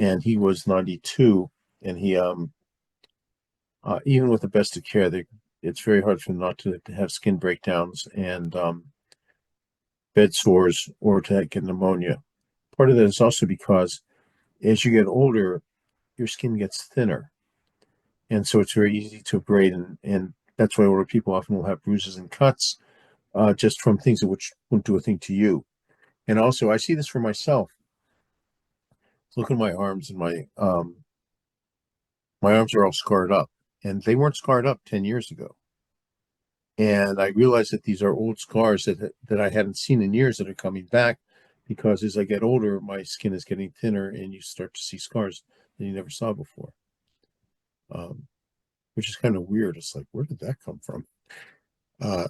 and he was 92, and he even with the best of care, it's very hard for him not to have skin breakdowns and bed sores or to get pneumonia. Part of that is also because as you get older, your skin gets thinner, and so it's very easy to abrade, and that's why older people often will have bruises and cuts just from things that which won't do a thing to you. And also, I see this for myself. Look at my arms, and my arms are all scarred up, and they weren't scarred up 10 years ago. And I realized that these are old scars that I hadn't seen in years that are coming back because as I get older, my skin is getting thinner and you start to see scars that you never saw before, um, which is kind of weird. It's like, where did that come from? Uh,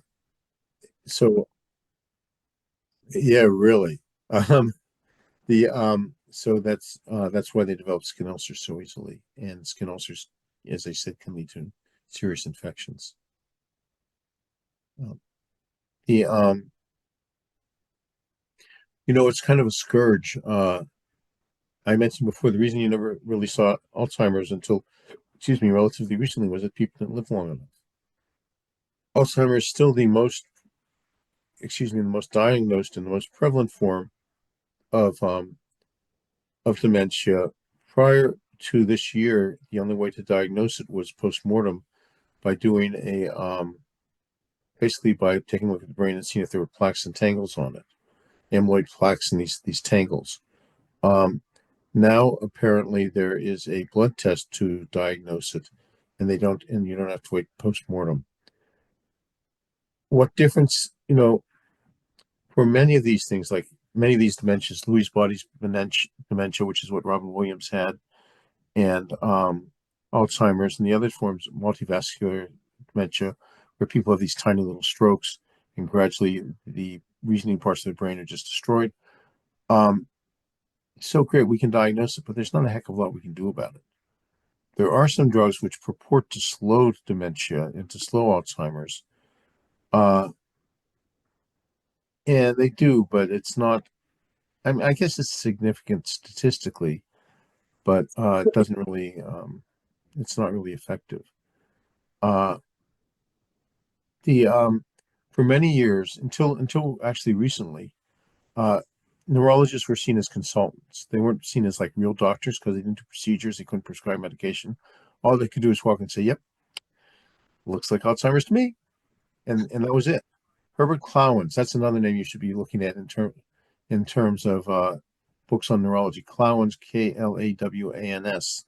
so, yeah, really. Um, so that's why they develop skin ulcers so easily. And skin ulcers, as I said, can lead to serious infections. Um, the it's kind of a scourge. I mentioned before the reason you never really saw Alzheimer's until, excuse me, relatively recently was that people didn't live long enough. Alzheimer's is still the most diagnosed and the most prevalent form of dementia. Prior to this year, the only way to diagnose it was postmortem by doing basically by taking a look at the brain and seeing if there were plaques and tangles on it, amyloid plaques and these tangles. Um, Now, apparently, there is a blood test to diagnose it, and you don't have to wait post-mortem. What difference, for many of these things, like many of these dementias, Lewy body's dementia, which is what Robin Williams had, and Alzheimer's, and the other forms of multivascular dementia, where people have these tiny little strokes, and gradually the reasoning parts of the brain are just destroyed. Um, so great, we can diagnose it, but there's not a heck of a lot we can do about it. There are some drugs which purport to slow dementia and to slow Alzheimer's, uh, and they do, but it's not. I mean, I guess it's significant statistically, but it doesn't really. It's not really effective. Uh, the For many years, until actually recently, uh, neurologists were seen as consultants. They weren't seen as like real doctors because they didn't do procedures. They couldn't prescribe medication. All they could do is walk and say, "Yep, looks like Alzheimer's to me," and that was it. Herbert Klawans, that's another name you should be looking at in terms of books on neurology. Klawans, Klawans.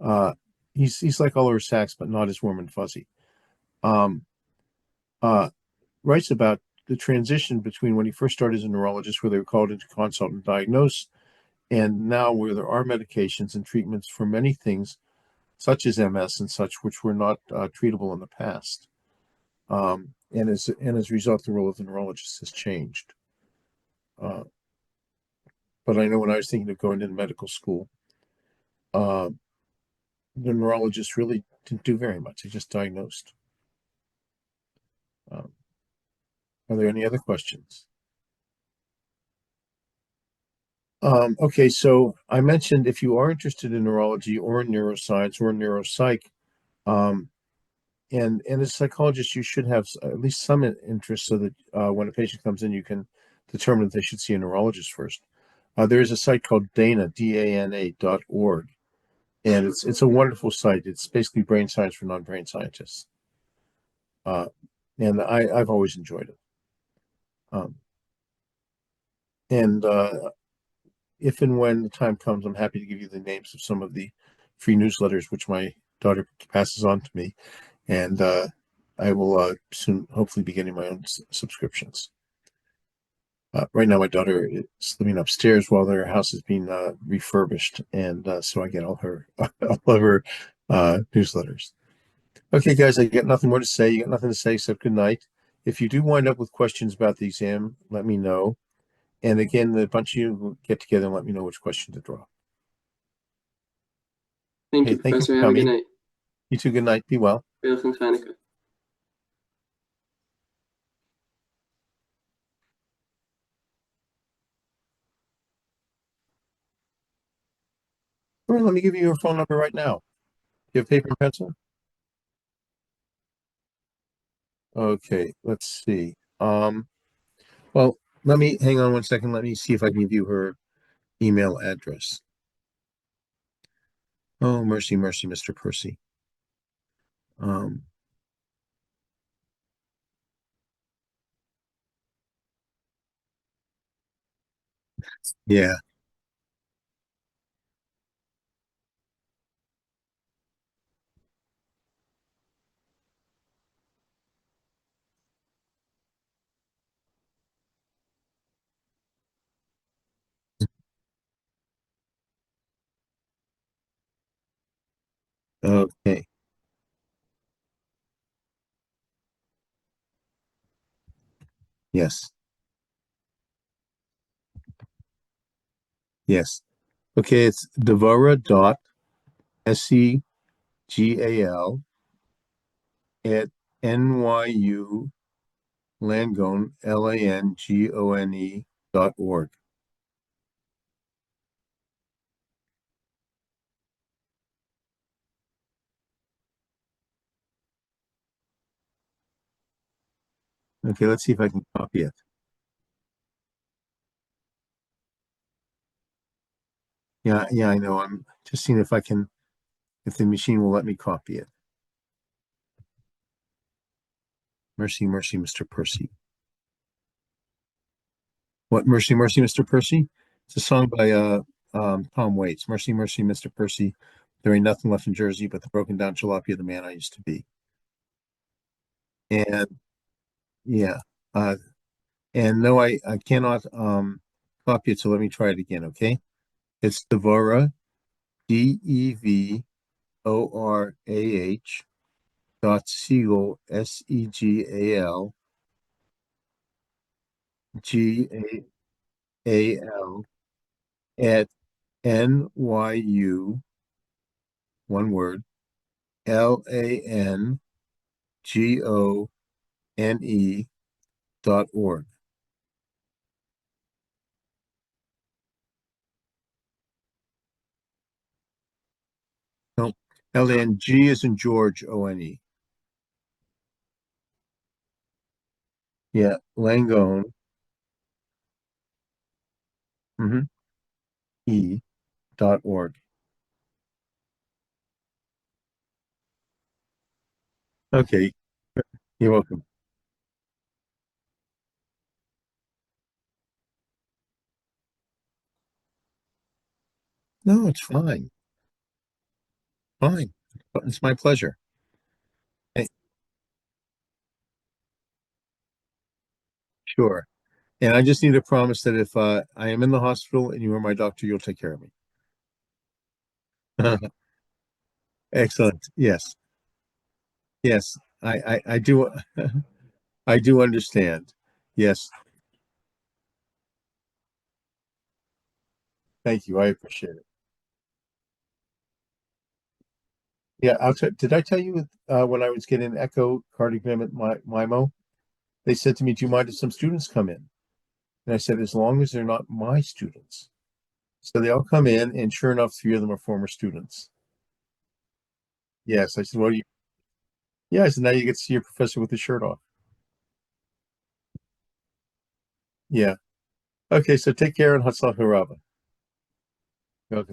Uh, he's like Oliver Sacks, but not as warm and fuzzy. Um, uh, Writes about the transition between when he first started as a neurologist, where they were called into consult and diagnose, and now where there are medications and treatments for many things, such as MS and such, which were not treatable in the past. And as a result, the role of the neurologist has changed. Uh, but I know when I was thinking of going into medical school, uh, the neurologist really didn't do very much. They just diagnosed. Um, are there any other questions? Okay, so I mentioned if you are interested in neurology or in neuroscience or in neuropsych, um, and as a psychologist, you should have at least some interest so that when a patient comes in, you can determine if they should see a neurologist first. There is a site called DANA, DANA.org, and it's a wonderful site. It's basically brain science for non-brain scientists, uh, and I've always enjoyed it. Um, and if and when the time comes, I'm happy to give you the names of some of the free newsletters which my daughter passes on to me, and I will soon hopefully be getting my own subscriptions. Right now, my daughter is living upstairs while their house is being refurbished, and so I get all of her newsletters. Okay, guys, I got nothing more to say. You got nothing to say except good night. If you do wind up with questions about the exam, let me know. And again, the bunch of you will get together and let me know which question to draw. Thank Hey, you, thank you for Professor. Have a good coming. night. You too. Good night. Be well. Veel van Fijneke. Sure, let me give you your phone number right now. You have paper and pencil? Okay, let's see. Well, let me hang on one second. Let me see if I can give you her email address. Oh, mercy, mercy, Mr. Percy. Um, yeah, okay, yes, yes. Okay, it's Devara dot Segal at NYU Langone, Langone.org. Okay, let's see if I can copy it. Yeah, yeah, I know. I'm just seeing if I can, if the machine will let me copy it. Mercy, mercy, Mr. Percy. What, Mercy, Mercy, Mr. Percy? It's a song by Tom Waits. Mercy, mercy, Mr. Percy. There ain't nothing left in Jersey but the broken down jalopy of the man I used to be. And yeah, uh, and no, I cannot copy it. So let me try it again. Okay, it's Devora, Devorah dot Segal, Segal at NYU, one word, LANGONE.org. No, LNG is in George, ONE. Yeah, Langone, mm-hmm, E.org. Okay, you're welcome. No, it's fine. Fine. It's my pleasure. Hey, sure. And I just need to promise that if I am in the hospital and you are my doctor, you'll take care of me. Excellent. Yes. Yes. I do I do understand. Yes. Thank you. I appreciate it. Yeah, did I tell you when I was getting echocardiogram at MIMO, they said to me, "Do you mind if some students come in?" And I said, "As long as they're not my students." So they all come in, and sure enough, three of them are former students. Yes, I said, "Well, yeah." I said, "Now you get to see your professor with his shirt off." Yeah. Okay, so take care and Hatzlah Harava. Okay.